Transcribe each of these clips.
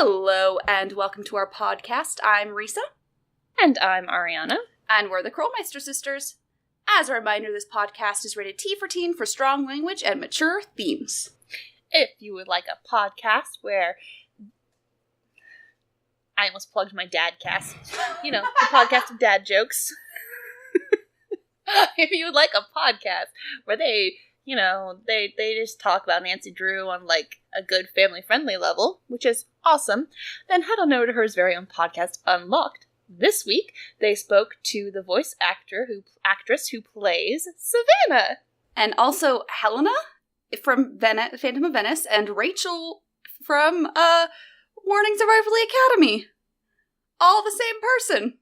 Hello, and welcome to our podcast. I'm Risa. And I'm Ariana. And we're the Krolmeister sisters. As a reminder, this podcast is rated T for teen for strong language and mature themes. If you would like a podcast where... I almost plugged my dadcast. You know, the podcast of dad jokes. If you would like a podcast where they, you know, they just talk about Nancy Drew on, like, a good family-friendly level, which is awesome, then head on over to her very own podcast, Unlocked. This week, they spoke to the voice actress who plays Savannah. And also Helena from Phantom of Venice and Rachel from Warnings of Waverly Academy. All the same person.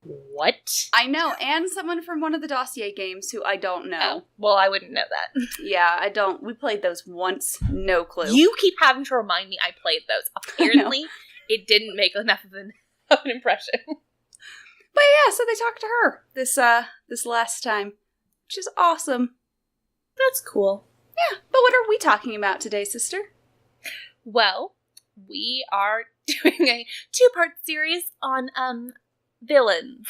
What? I know, and someone from one of the Dossier games who I don't know. Oh, well, I wouldn't know that. Yeah, I don't. We played those once. No clue. You keep having to remind me I played those. Apparently, it didn't make enough of an impression. But yeah, so they talked to her this last time, which is awesome. That's cool. Yeah, but what are we talking about today, sister? Well, we are doing a 2-part series on villains.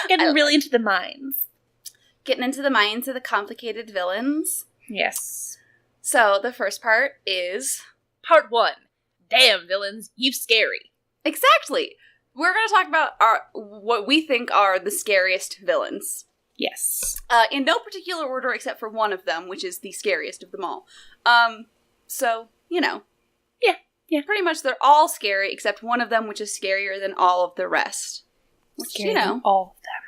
Getting really into the minds. Getting into the minds of the complicated villains. Yes. So the first part is Part 1. Damn, villains, you scary. Exactly. We're going to talk about what we think are the scariest villains. Yes. In no particular order except for one of them, which is the scariest of them all. So, you know. Yeah. Pretty much they're all scary except one of them, which is scarier than all of the rest. Which, Scary you know. All of them.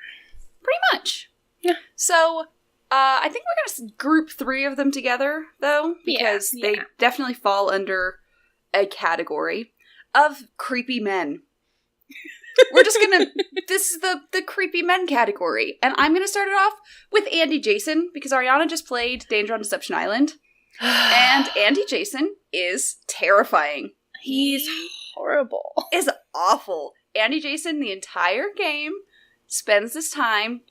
Pretty much. Yeah. So, I think we're going to group 3 of them together, though, because they definitely fall under a category of creepy men. We're just gonna, this is the creepy men category. And I'm gonna start it off with Andy Jason, because Ariana just played Danger on Deception Island. And Andy Jason is terrifying. He's horrible. Is awful. Andy Jason, the entire game, spends this time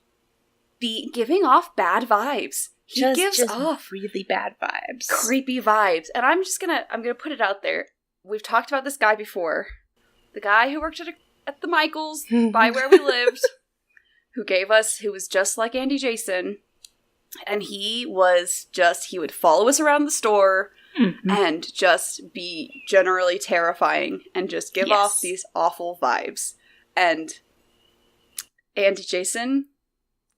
giving off bad vibes. He gives off really bad vibes. Creepy vibes. And I'm gonna put it out there. We've talked about this guy before. The guy who worked at the Michaels, by where we lived, who was just like Andy Jason. And he would follow us around the store and just be generally terrifying and just give off these awful vibes. And Andy Jason,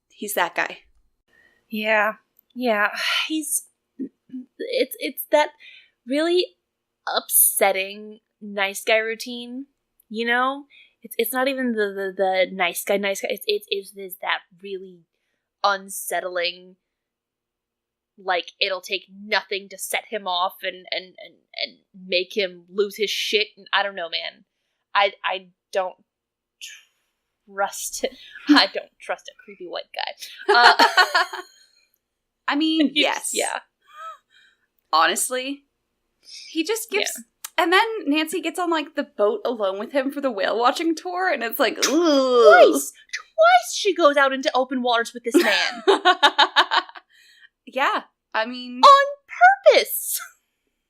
he's that guy. Yeah. It's that really upsetting nice guy routine, you know? It's not even the nice guy. It's that really unsettling, like, it'll take nothing to set him off and make him lose his shit. And I don't know, man. I don't trust a creepy white guy. I mean, yes. Yeah. Honestly, he just gives... Yeah. And then Nancy gets on, like, the boat alone with him for the whale watching tour, and it's like, Twice she goes out into open waters with this man. Yeah, I mean... On purpose!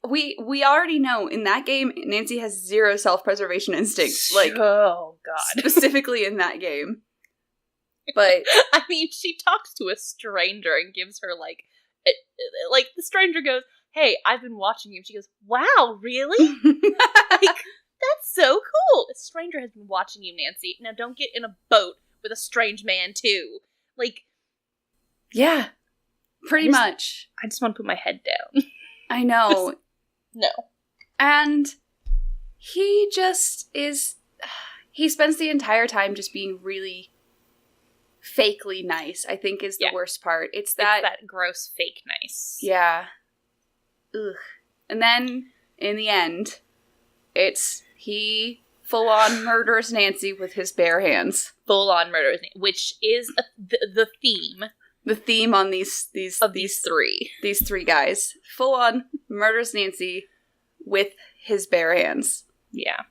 We already know, in that game, Nancy has zero self-preservation instincts. Like, oh, God. Specifically in that game. But... I mean, she talks to a stranger and gives her, like, the stranger goes, hey, I've been watching you. She goes, wow, really? Like, that's so cool. A stranger has been watching you, Nancy. Now don't get in a boat with a strange man, too. Like... Yeah. Pretty much. I just want to put my head down. I know. No. And he just is... He spends the entire time just being really fakely nice, I think is the worst part. It's that gross fake nice. Yeah. Ugh. And then, in the end, he full-on murders Nancy with his bare hands. Full-on murders, which is the theme. The theme on these 3. These 3 guys. Full-on murders Nancy with his bare hands. Yeah.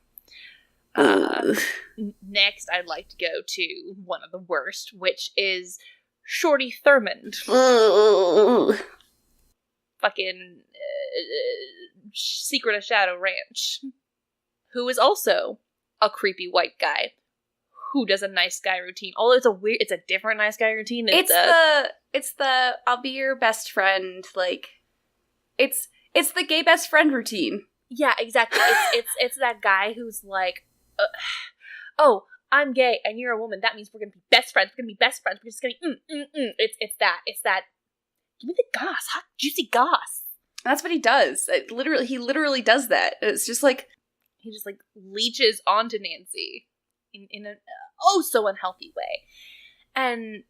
Next, I'd like to go to one of the worst, which is Shorty Thurmond. Fucking Secret of Shadow Ranch, who is also a creepy white guy who does a nice guy routine. Although it's a different nice guy routine. It's the I'll be your best friend, like, it's the gay best friend routine. Yeah, exactly. It's that guy who's like, oh, I'm gay and you're a woman. That means we're gonna be best friends. We're just gonna It's that. Give me the goss, hot juicy goss. That's what he does. He literally does that. It's just like he just like leeches onto Nancy in an so unhealthy way, and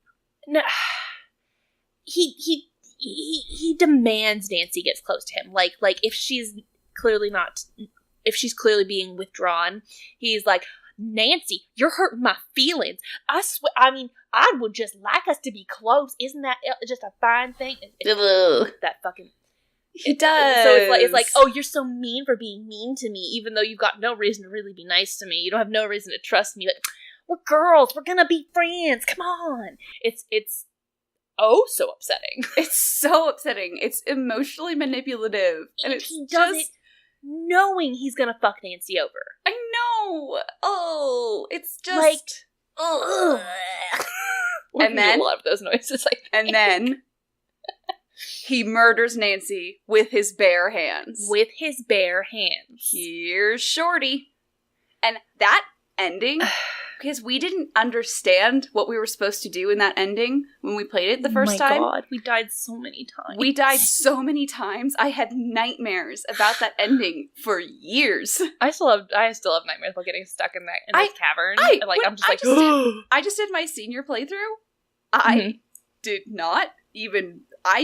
he demands Nancy gets close to him. Like if she's clearly being withdrawn, he's like, Nancy, you're hurting my feelings. I would just like us to be close. Isn't that just a fine thing? That fucking. He does. So it's like, oh, you're so mean for being mean to me, even though you've got no reason to really be nice to me. You don't have no reason to trust me. Like, we're girls. We're gonna be friends. Come on. It's so upsetting. It's so upsetting. It's emotionally manipulative, and he does it knowing he's gonna fuck Nancy over. I know. Oh, it's just like, ugh. And then a lot of those noises. And then he murders Nancy with his bare hands. Here's Shorty. And that ending, because we didn't understand what we were supposed to do in that ending when we played it the first time. Oh my god, we died so many times. I had nightmares about that ending for years. I still have nightmares about getting stuck in this cavern. I just did my senior playthrough. I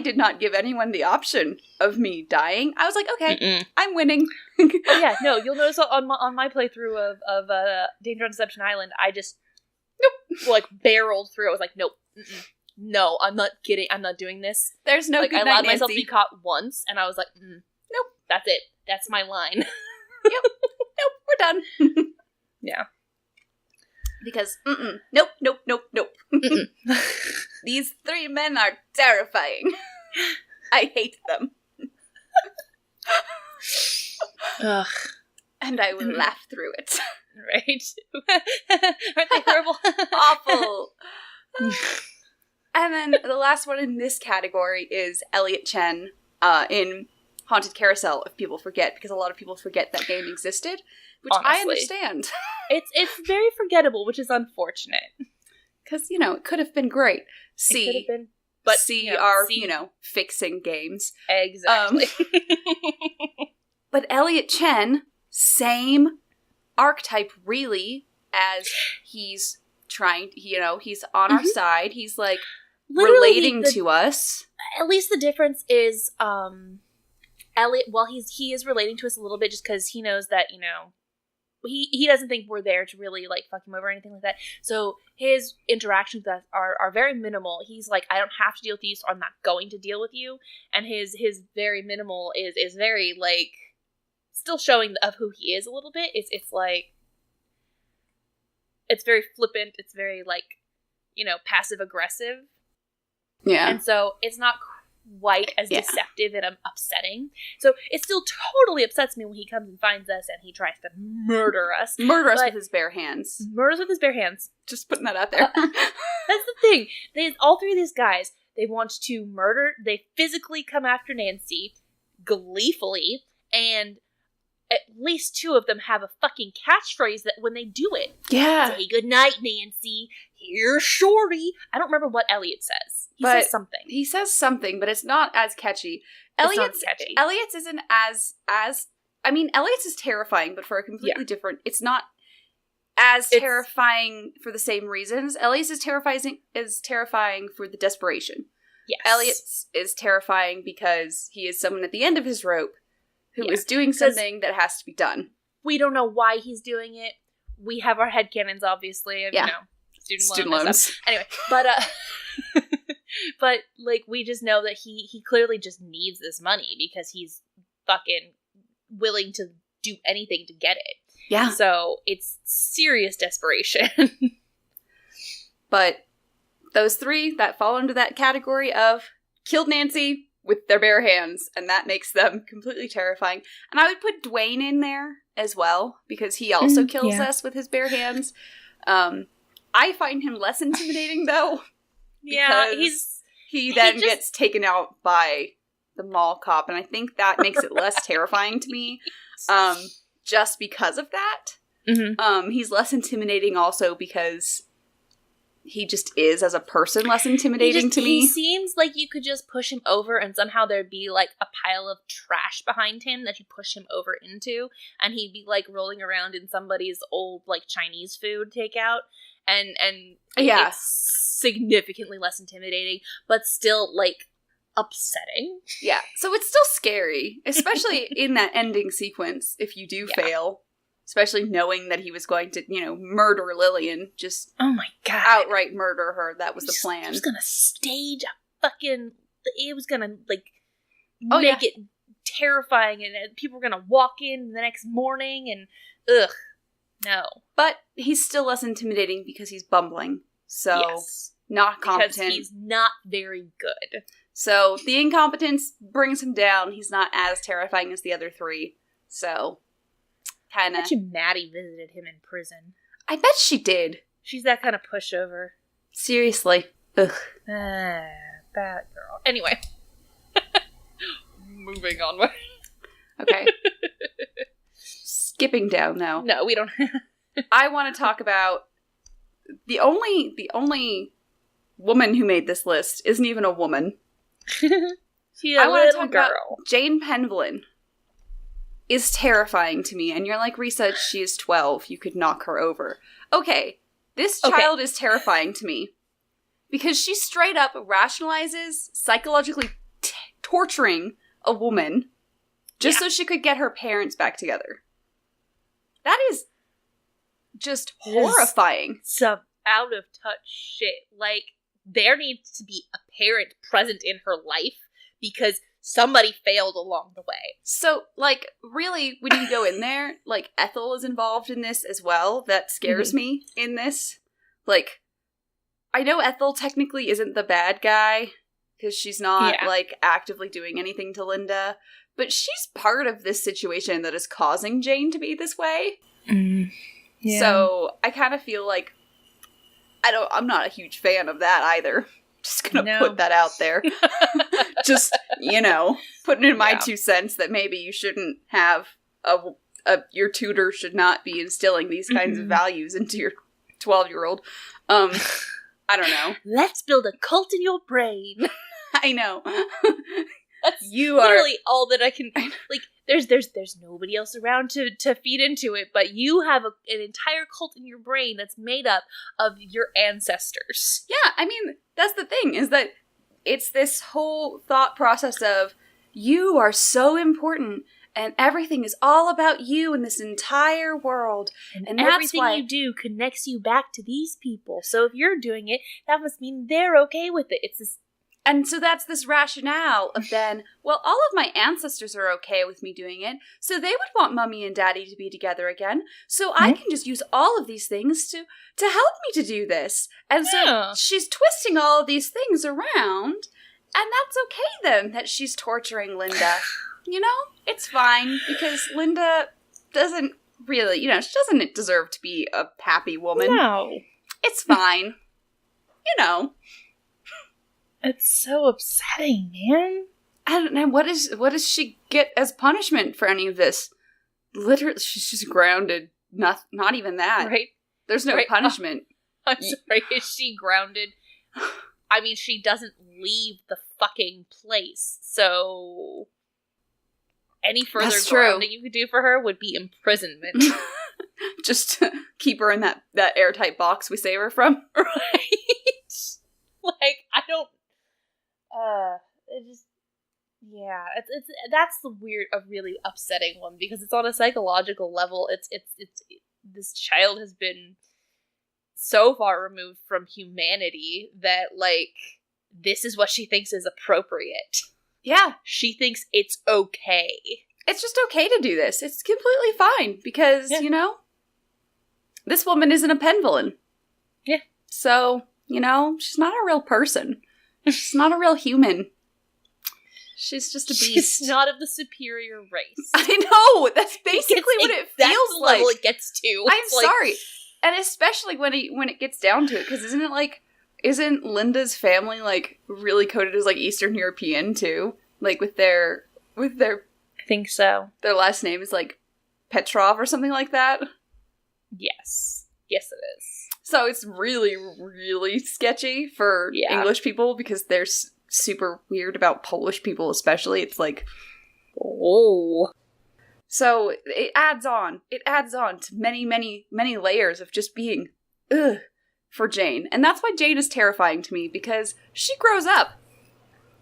did not give anyone the option of me dying. I was like, okay, I'm winning. Oh yeah, no, you'll notice on my playthrough of Danger on Deception Island, I just barreled through. I was like, nope, no, I'm not kidding. I'm not doing this. There's no good night, I allowed myself to Nancy. be caught once, and I was like, nope, that's it. That's my line. Yep, nope, we're done. Yeah. Because, nope. These 3 men are terrifying. I hate them. Ugh. And I will laugh through it. Right? Aren't they horrible? Awful. And then the last one in this category is Elliot Chen in Haunted Carousel, if people forget, because a lot of people forget that game existed, which honestly, I understand. It's very forgettable, which is unfortunate. Because, it could have been great. It could have been. But fixing games. Exactly. But Elliot Chen, same archetype, really, as he's trying, he's on our side. He's, like, literally relating to us. At least the difference is, Elliot, he is relating to us a little bit just because he knows that, he doesn't think we're there to really, like, fuck him over or anything like that. So his interactions with us are very minimal. He's like, I don't have to deal with you, so I'm not going to deal with you. And his very minimal is very, like, still showing of who he is a little bit. It's like, it's very flippant. It's very, like, passive aggressive. Yeah. And so it's not quite as deceptive and upsetting. So it still totally upsets me when he comes and finds us and he tries to murder us. Murder us with his bare hands. Just putting that out there. That's the thing. All 3 of these guys, they want to murder. They physically come after Nancy gleefully, and at least 2 of them have a fucking catchphrase that when they do it. Yeah. Say goodnight, Nancy. Here's Shorty. I don't remember what Elliot says. He says something, but it's not as catchy. Elliot's isn't as Elliot's is terrifying, but for a completely different. It's not as terrifying for the same reasons. Elliot's is terrifying for the desperation. Yes. Elliot's is terrifying because he is someone at the end of his rope who is doing something that has to be done. We don't know why he's doing it. We have our headcanons, obviously. Student loans. Anyway, but like, we just know that he clearly just needs this money because he's fucking willing to do anything to get it. Yeah. So it's serious desperation. But those 3 that fall into that category of killed Nancy with their bare hands, and that makes them completely terrifying. And I would put Dwayne in there as well, because he also kills us with his bare hands. I find him less intimidating, though. Yeah, he then gets taken out by the mall cop, and I think that makes it less terrifying to me, just because of that. Mm-hmm. He's less intimidating also because he just is, as a person, less intimidating to me. He seems like you could just push him over and somehow there'd be, like, a pile of trash behind him that you push him over into, and he'd be, like, rolling around in somebody's old, like, Chinese food takeout, and it's significantly less intimidating, but still, like, upsetting. Yeah, so it's still scary, especially in that ending sequence, if you do fail. Especially knowing that he was going to, murder Lillian. Just oh my god, outright murder her. That was the plan. He was gonna stage a fucking. It was gonna make it terrifying, and people were gonna walk in the next morning, and no. But he's still less intimidating because he's bumbling. So not competent. Because he's not very good. So the incompetence brings him down. He's not as terrifying as the other three. So. I bet you Maddie visited him in prison. I bet she did. She's that kind of pushover. Seriously. Ugh. That girl. Anyway. Moving on. Okay. Skipping down, though. No, we don't. I want to talk about the only woman who made this list isn't even a woman. She's I want to little talk girl. about Jane Penvlin. Is terrifying to me. And you're like, Risa, she is 12. You could knock her over. Okay, this child is terrifying to me. Because she straight up rationalizes psychologically torturing a woman just so she could get her parents back together. That is just horrifying. Some out of touch shit. Like, there needs to be a parent present in her life because somebody failed along the way. So, like, really, when you go in there, like, Ethel is involved in this as well. That scares me in this. Like, I know Ethel technically isn't the bad guy, because she's not, like, actively doing anything to Linda, but she's part of this situation that is causing Jane to be this way. Yeah. So, I kind of feel like, I'm not a huge fan of that either. Just gonna put that out there. Just, putting in my 2 cents that maybe you shouldn't have your tutor should not be instilling these kinds of values into your 12-year-old. I don't know. Let's build a cult in your brain. I know. That's literally all that I can. Like, there's nobody else around to feed into it, but you have an entire cult in your brain that's made up of your ancestors. Yeah, I mean, that's the thing, is that it's this whole thought process of, you are so important, and everything is all about you in this entire world. And everything you do connects you back to these people. So if you're doing it, that must mean they're okay with it. It's this. And so that's this rationale of then, well, all of my ancestors are okay with me doing it, so they would want Mummy and Daddy to be together again, so I can just use all of these things to help me to do this. And so she's twisting all of these things around, and that's okay then that she's torturing Linda. It's fine, because Linda doesn't really, she doesn't deserve to be a happy woman. No. It's fine. It's so upsetting, man. I don't know, what does she get as punishment for any of this? Literally, she's just grounded. Not even that. Right. There's no punishment. I'm sorry, is she grounded? I mean, she doesn't leave the fucking place, so any further grounding you could do for her would be imprisonment. Just to keep her in that airtight box we save her from. Right? Like, I don't... that's a really upsetting one, because it's on a psychological level. It's this child has been so far removed from humanity that, like, this is what she thinks is appropriate. Yeah. She thinks it's okay. It's just okay to do this. It's completely fine, because, this woman isn't a Penvlin. Yeah. So, she's not a real person. She's not a real human. She's just a beast. She's not of the superior race. I know! That's basically what it feels like. Level it gets to. I'm sorry. And especially when it gets down to it, because isn't Linda's family, like, really coded as, like, Eastern European, too? Like, with their... I think so. Their last name is, like, Petrov or something like that? Yes. Yes, it is. So it's really, really sketchy for English people, because they're super weird about Polish people, especially. It's like... Oh... So it adds on. It adds on to many, many, many layers of just being, ugh, for Jane. And that's why Jane is terrifying to me, because she grows up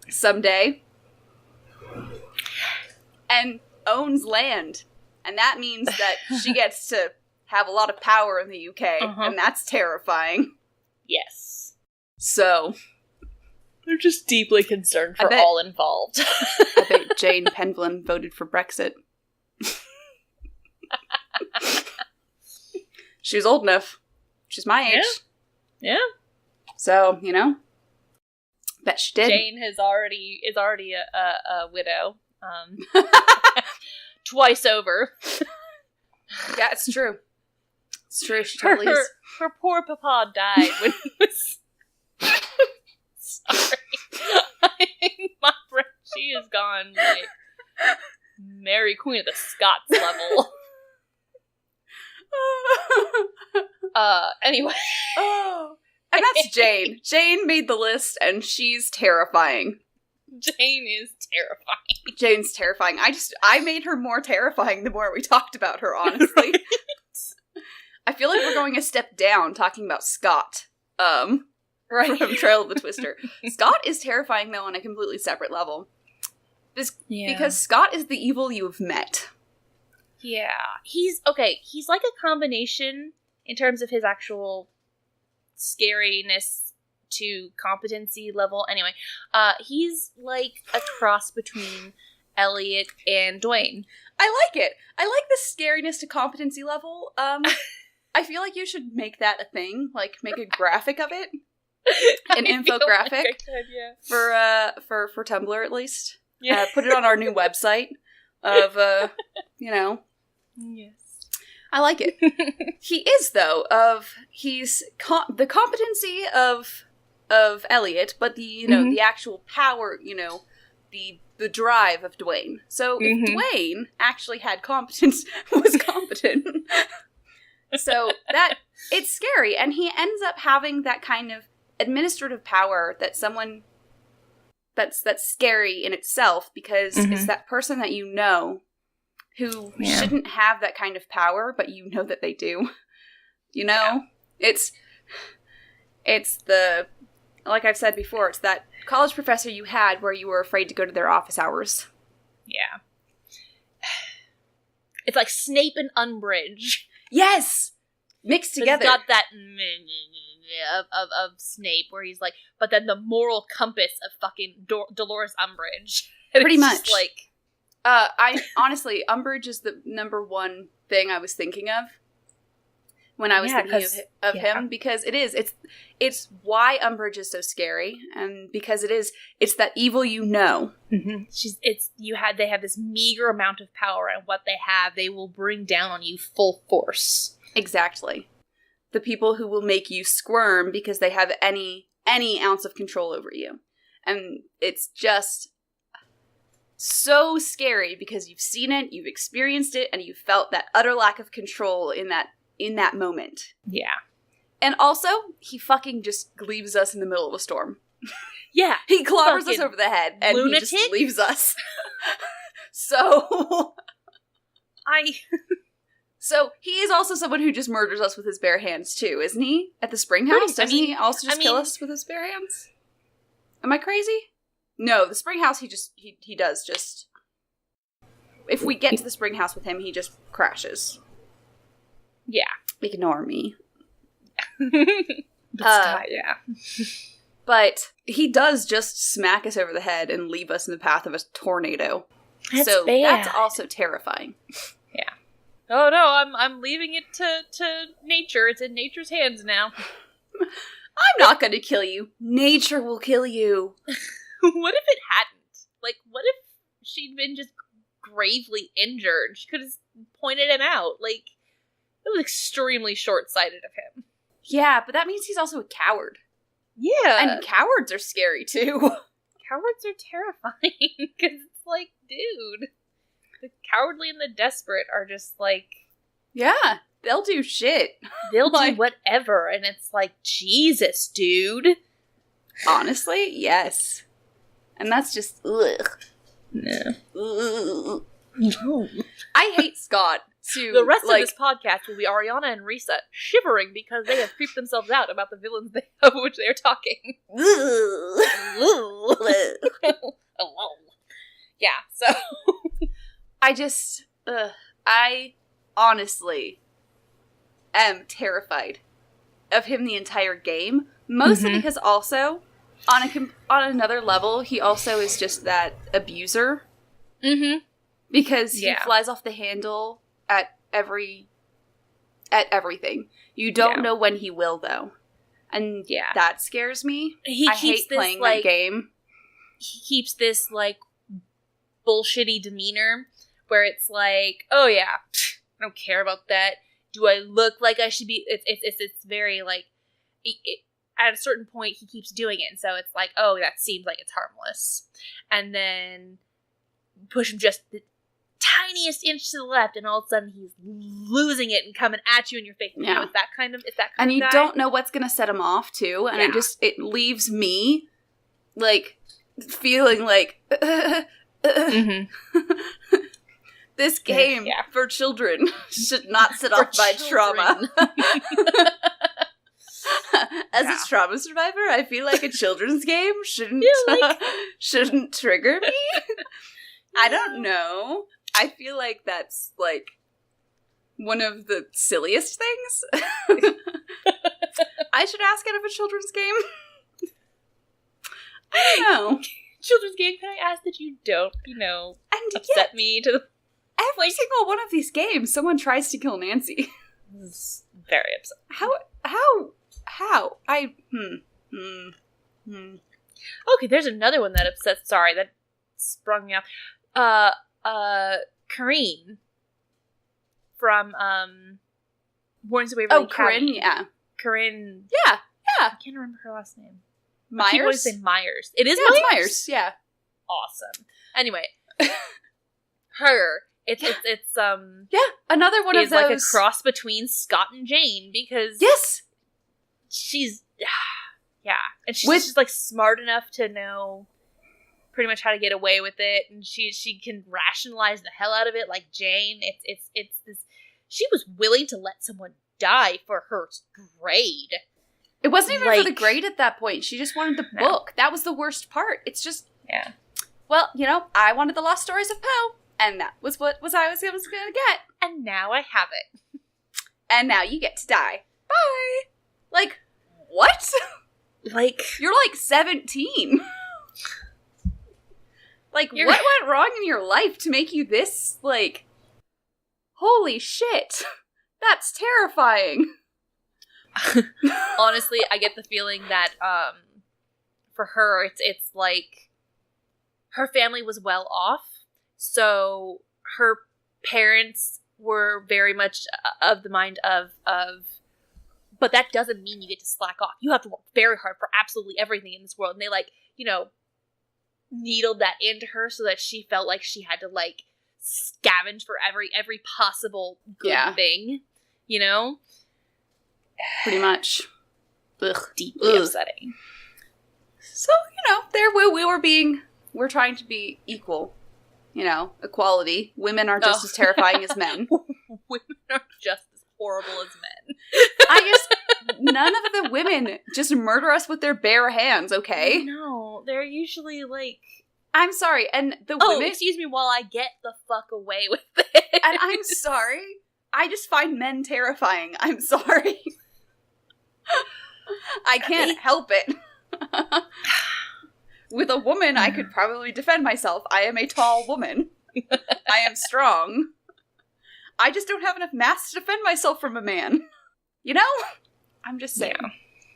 someday and owns land. And that means that she gets to have a lot of power in the UK, and that's terrifying. Yes. So... They're just deeply concerned for all involved. I bet Jane Penguin voted for Brexit. She was old enough. She's my age. Yeah. So, bet she did. Jane is already a widow. Twice over. Yeah, it's true. It's true. She totally is. Her poor papa died when he was... Sorry. My friend, she is gone, like, Mary Queen of the Scots level. Anyway. Oh. And that's Jane. Jane made the list, and she's terrifying. Jane is terrifying. Jane's terrifying. I made her more terrifying the more we talked about her, honestly. I feel like we're going a step down talking about Scott. Right. From Trail of the Twister. Scott is terrifying, though, on a completely separate level. Because Scott is the evil you have met. Yeah. He's like a combination in terms of his actual scariness to competency level. Anyway, he's like a cross between Elliot and Dwayne. I like it. I like the scariness to competency level. I feel like you should make that a thing. Like, make a graphic of it. An infographic for Tumblr, at least. Yeah. Put it on our new website of, Yes. I like it. He is, though, he's the competency of Elliot, but the, the actual power, the drive of Dwayne. So if Dwayne actually had competence, was competent, so that, it's scary, and he ends up having that kind of administrative power that someone that's scary in itself, because it's that person that who shouldn't have that kind of power, but that they do. It's the, like I've said before, it's that college professor you had where you were afraid to go to their office hours. Yeah. It's like Snape and Umbridge. Yes! Mixed together. It's got that of Snape where he's like, but then the moral compass of fucking Dolores Umbridge. Pretty much. Like... I honestly, Umbridge is the number one thing I was thinking of when I was thinking of him, because it's why Umbridge is so scary, and because it's that evil Mm-hmm. They have this meager amount of power, and what they will bring down on you full force. Exactly. The people who will make you squirm because they have any ounce of control over you. And it's just so scary because you've seen it, you've experienced it, and you felt that utter lack of control in that moment. Yeah. And also, he fucking just leaves us in the middle of a storm. Yeah. He clobbers us over the head, and lunatic? He just leaves us. So he is also someone who just murders us with his bare hands, too, isn't he? At the spring house? Doesn't he also just kill us with his bare hands? Am I crazy? No, the spring house, he does just... If we get to the spring house with him, he just crashes. Yeah. Ignore me. Yeah. But he does just smack us over the head and leave us in the path of a tornado. That's bad. That's also terrifying. Yeah. Oh no, I'm leaving it to nature. It's in nature's hands now. I'm not going to kill you. Nature will kill you. What if it hadn't? Like, what if she'd been just gravely injured? She could have pointed him out. Like, it was extremely short-sighted of him. Yeah, but that means he's also a coward. Yeah. And cowards are scary, too. Cowards are terrifying, because it's like, dude, the cowardly and the desperate are just like... Yeah, they'll do shit. They'll do whatever, and it's like, Jesus, dude. Honestly, yes. And that's just, ugh. No. Ugh. I hate Scott, too. The rest of this podcast will be Ariana and Risa shivering because they have creeped themselves out about the villains of which they are talking. Yeah, so... I honestly am terrified of him the entire game. Mostly because also, on another level, he also is just that abuser. Mm-hmm. Because he flies off the handle at everything. You don't know when he will, though. And that scares me. I hate playing that game. He keeps this, like, bullshitty demeanor where it's like, oh yeah, I don't care about that. Do I look like I should be? It's very, like, at a certain point he keeps doing it. And so it's like, oh, that seems like it's harmless. And then push him just the tiniest inch to the left, and all of a sudden he's losing it and coming at you in your face. Yeah. You know, it's that kind of and you guy. Don't know what's gonna set him off too, and it leaves me like feeling like this game for children should not set off my trauma. As a trauma survivor, I feel like a children's game shouldn't trigger me. I don't know. I feel like that's, like, one of the silliest things. I should ask out of a children's game. I don't know. Children's game, can I ask that you don't, upset me to the... Every single one of these games, someone tries to kill Nancy. This is very upsetting. How? Okay, there's another one that upsets... Sorry, that sprung me off. Corinne from Warnings of Waverly Academy. Corinne, yeah. Corinne. Yeah. I can't remember her last name. Myers? I keep wanting to say Myers. It is Myers? Myers? It's Myers, yeah. Awesome. Anyway. It's another one of those. Like a cross between Scott and Jane, because she's and she's just like smart enough to know pretty much how to get away with it, and she can rationalize the hell out of it like Jane. It's this. She was willing to let someone die for her grade. It wasn't even for the grade at that point. She just wanted the book. That was the worst part. It's just well, I wanted the Lost Stories of Poe, and that was what I was going to get, and now I have it. And now you get to die. Bye. Like, what? Like, you're like 17. Like, what went wrong in your life to make you this, like, holy shit, that's terrifying. Honestly, I get the feeling that, for her, it's like, her family was well off, so her parents were very much of the mind of, but that doesn't mean you get to slack off. You have to work very hard for absolutely everything in this world, and they, like, needled that into her so that she felt like she had to, like, scavenge for every possible good thing, Pretty much. Ugh. Deeply upsetting. So, we're trying to be equal. Equality. Women are just as terrifying as men. Women are just as horrible as men. None of the women just murder us with their bare hands, okay? No, they're usually like... I'm sorry, and the women... excuse me while I get the fuck away with it. And I'm sorry, I just find men terrifying. I'm sorry. I can't help it. With a woman, I could probably defend myself. I am a tall woman. I am strong. I just don't have enough mass to defend myself from a man. I'm just saying. Yeah.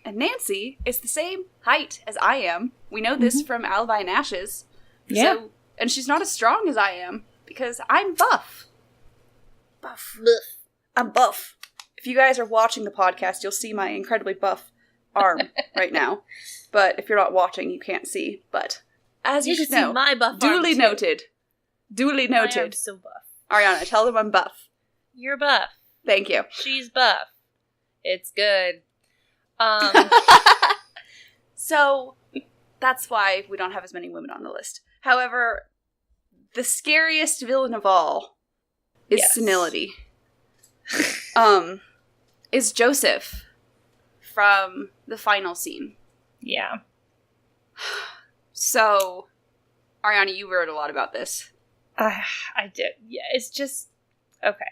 And Nancy is the same height as I am. We know this from Alibi and Ashes. Yeah. So And she's not as strong as I am, because I'm buff. Buff. I'm buff. If you guys are watching the podcast, you'll see my incredibly buff arm right now. But if you're not watching, you can't see. But as you should know, see my buff duly arm noted. Duly noted. My arm's so buff. Ariana, tell them I'm buff. You're buff. Thank you. She's buff. It's good. So, that's why we don't have as many women on the list. However, the scariest villain of all is senility. Is Joseph from the final scene. Yeah. So, Ariana, you wrote a lot about this. I did. Yeah, it's just okay.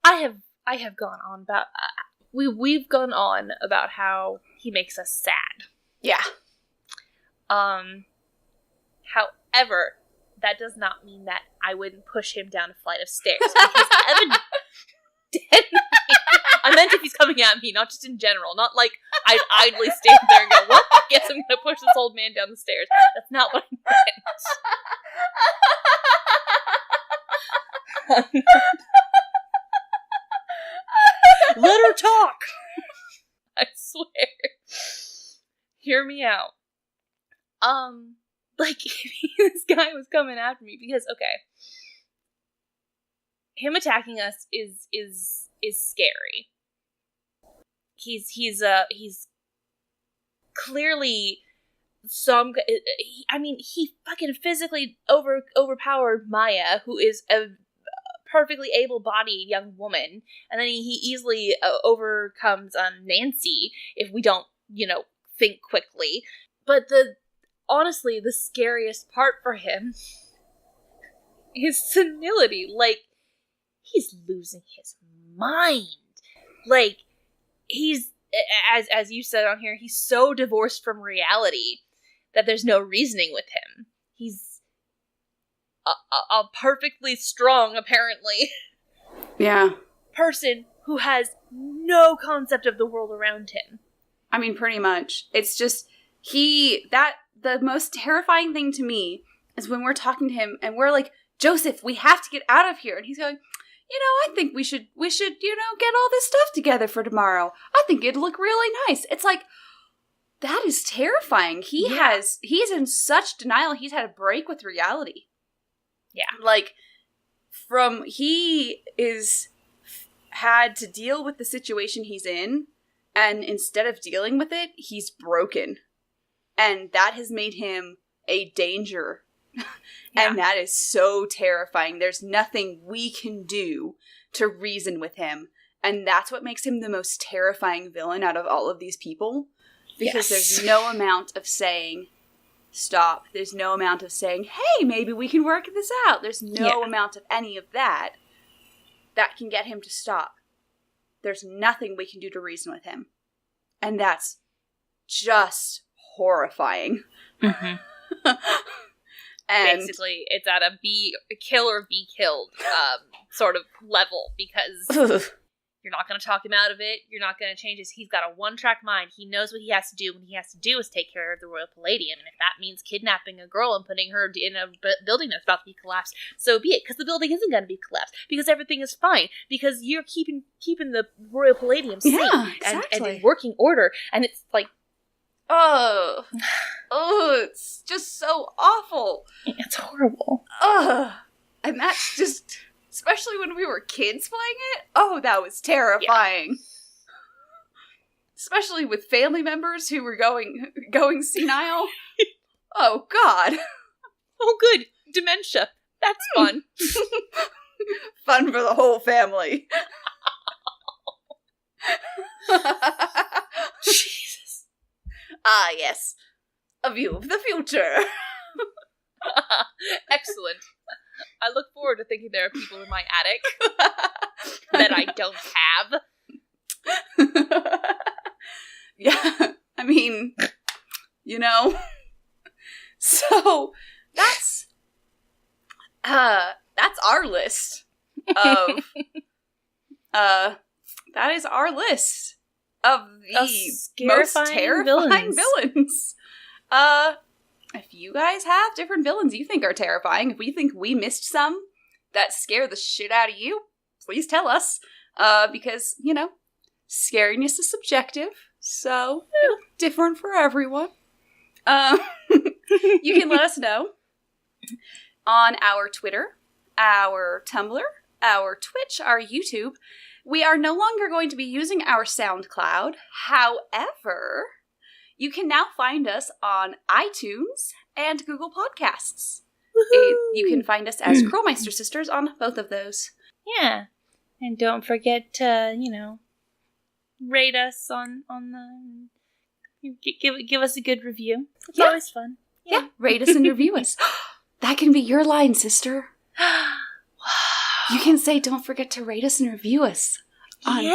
I have gone on about we've gone on about how he makes us sad. Yeah. However, that does not mean that I wouldn't push him down a flight of stairs. Because evidently, I meant if he's coming at me, not just in general. Not like I'd idly stand there and go, "What? I guess I'm gonna push this old man down the stairs." That's not what I meant. Let her talk. I swear. Hear me out. Like, this guy was coming after me because, okay, him attacking us is scary. He's clearly he fucking physically overpowered Maya, who is a perfectly able-bodied young woman, and then he easily overcomes Nancy if we don't, think quickly. But honestly, the scariest part for him is senility. Like, he's losing his mind. Like, he's, as you said on here, he's so divorced from reality that there's no reasoning with him. He's a perfectly strong, apparently, person who has no concept of the world around him. I mean, pretty much. It's just, the most terrifying thing to me is when we're talking to him and we're like, Joseph, we have to get out of here. And he's going, I think we should, get all this stuff together for tomorrow. I think it'd look really nice. It's like, that is terrifying. He's in such denial. He's had a break with reality. Yeah. Like, he had to deal with the situation he's in, and instead of dealing with it, he's broken. And that has made him a danger. And that is so terrifying. There's nothing we can do to reason with him. And that's what makes him the most terrifying villain out of all of these people. Because there's no amount of saying, stop. There's no amount of saying, hey, maybe we can work this out. There's no amount of any of that can get him to stop. There's nothing we can do to reason with him. And that's just horrifying. Mm-hmm. And basically, it's at a kill or be killed sort of level, because you're not going to talk him out of it. You're not going to change his. He's got a one-track mind. He knows what he has to do. What he has to do is take care of the Royal Palladium. And if that means kidnapping a girl and putting her in a building that's about to be collapsed, so be it. Because the building isn't going to be collapsed. Because everything is fine. Because you're keeping the Royal Palladium safe and in working order. And it's like, oh, it's just so awful. It's horrible. And that's just, especially when we were kids playing it, that was terrifying. Yeah. Especially with family members who were going senile. Oh, God. Oh, good. Dementia. That's fun. Fun for the whole family. Jesus. Ah, yes. A view of the future. Excellent. I look forward to thinking there are people in my attic that I don't have. Yeah, I mean, so that's our list of, that is our list of the most terrifying villains. if you guys have different villains you think are terrifying, if we think we missed some that scare the shit out of you, please tell us. Because, scariness is subjective, so different for everyone. You can let us know on our Twitter, our Tumblr, our Twitch, our YouTube. We are no longer going to be using our SoundCloud. However, you can now find us on iTunes and Google Podcasts. You can find us as Krolmeister Sisters on both of those. Yeah. And don't forget to, rate us on the... Give us a good review. It's always fun. Yeah, rate us and review us. That can be your line, sister. You can say, don't forget to rate us and review us on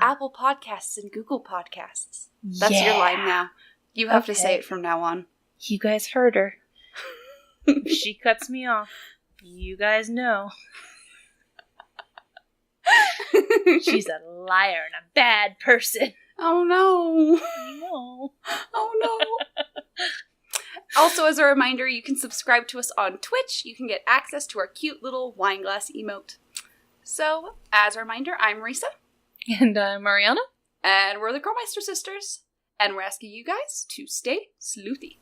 Apple Podcasts and Google Podcasts. That's your line now. You have to say it from now on. You guys heard her. If she cuts me off, you guys know. She's a liar and a bad person. Oh no. I know. Oh no. Also, as a reminder, you can subscribe to us on Twitch. You can get access to our cute little wine glass emote. So, as a reminder, I'm Marisa. And I'm Mariana. And we're the Krolmeister Sisters. And we're asking you guys to stay sleuthy.